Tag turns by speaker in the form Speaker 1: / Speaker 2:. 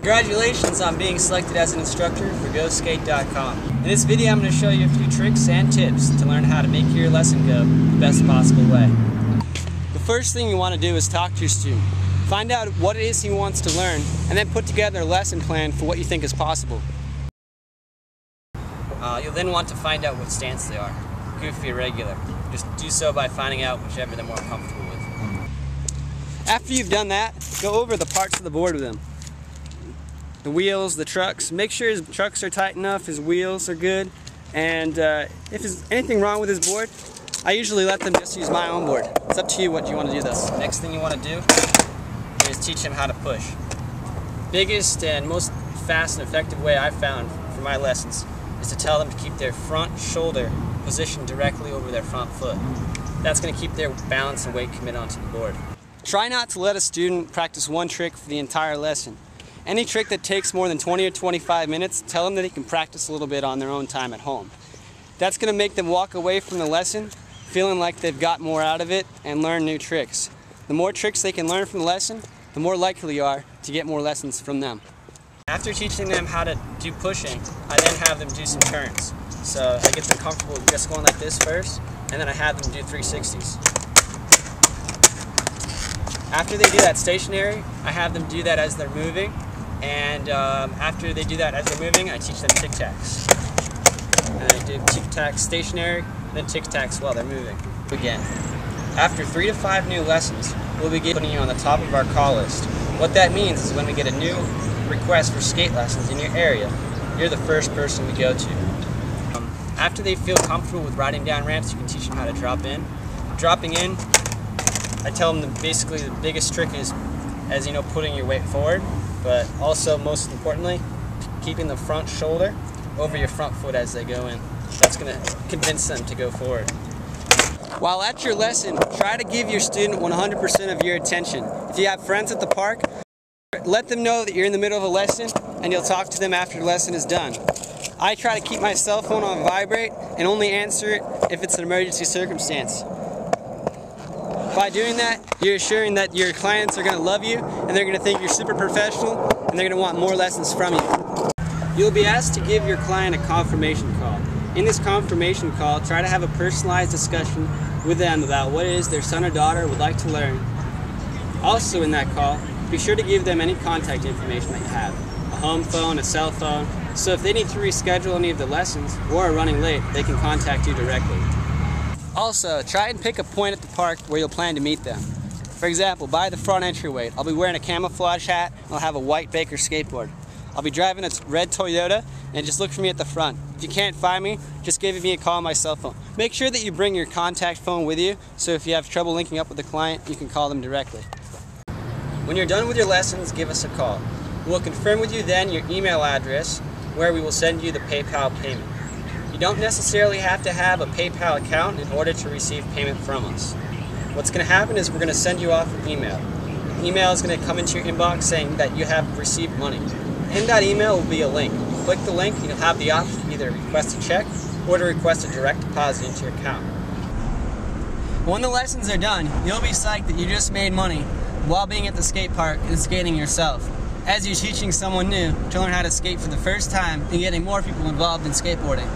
Speaker 1: Congratulations on being selected as an instructor for GoSkate.com. In this video I'm going to show you a few tricks and tips to learn how to make your lesson go the best possible way. The first thing you want to do is talk to your student. Find out what it is he wants to learn and then put together a lesson plan for what you think is possible. You'll then want to find out what stance they are, goofy or regular. Just do so by finding out whichever they're more comfortable with. After you've done that, go over the parts of the board with him. The wheels, the trucks. Make sure his trucks are tight enough, his wheels are good, and if there's anything wrong with his board, I usually let them just use my own board. It's up to you what you want to do this. Next thing you want to do is teach him how to push. Biggest and most fast and effective way I've found for my lessons is to tell them to keep their front shoulder positioned directly over their front foot. That's going to keep their balance and weight committed onto the board. Try not to let a student practice one trick for the entire lesson. Any trick that takes more than 20 or 25 minutes, tell them that they can practice a little bit on their own time at home. That's going to make them walk away from the lesson feeling like they've got more out of it and learn new tricks. The more tricks they can learn from the lesson, the more likely you are to get more lessons from them. After teaching them how to do pushing, I then have them do some turns. So I get them comfortable just going like this first, and then I have them do 360s. After they do that stationary, I have them do that as they're moving, and after they do that as they're moving, I teach them tic-tacs. And I do tic-tacs stationary, then tic-tacs while they're moving. Again, after 3 to 5 new lessons, we'll begin putting you on the top of our call list. What that means is when we get a new request for skate lessons in your area, you're the first person we go to. After they feel comfortable with riding down ramps, you can teach them how to drop in. Dropping in, I tell them that basically the biggest trick is, as you know, putting your weight forward, but also most importantly, keeping the front shoulder over your front foot as they go in. That's going to convince them to go forward. While at your lesson, try to give your student 100% of your attention. If you have friends at the park, let them know that you're in the middle of a lesson and you'll talk to them after the lesson is done. I try to keep my cell phone on vibrate and only answer it if it's an emergency circumstance. By doing that, you're assuring that your clients are going to love you and they're going to think you're super professional and they're going to want more lessons from you. You'll be asked to give your client a confirmation call. In this confirmation call, try to have a personalized discussion with them about what it is their son or daughter would like to learn. Also in that call, be sure to give them any contact information that you have. A home phone, a cell phone, so if they need to reschedule any of the lessons or are running late, they can contact you directly. Also, try and pick a point at the park where you'll plan to meet them. For example, by the front entryway, I'll be wearing a camouflage hat and I'll have a white Baker skateboard. I'll be driving a red Toyota and just look for me at the front. If you can't find me, just give me a call on my cell phone. Make sure that you bring your contact phone with you, so if you have trouble linking up with the client, you can call them directly. When you're done with your lessons, give us a call. We'll confirm with you then your email address where we will send you the PayPal payment. You don't necessarily have to have a PayPal account in order to receive payment from us. What's going to happen is we're going to send you off an email. The email is going to come into your inbox saying that you have received money. In that email will be a link. Click the link and you'll have the option to either request a check or to request a direct deposit into your account. When the lessons are done, you'll be psyched that you just made money while being at the skate park and skating yourself, as you're teaching someone new to learn how to skate for the first time and getting more people involved in skateboarding.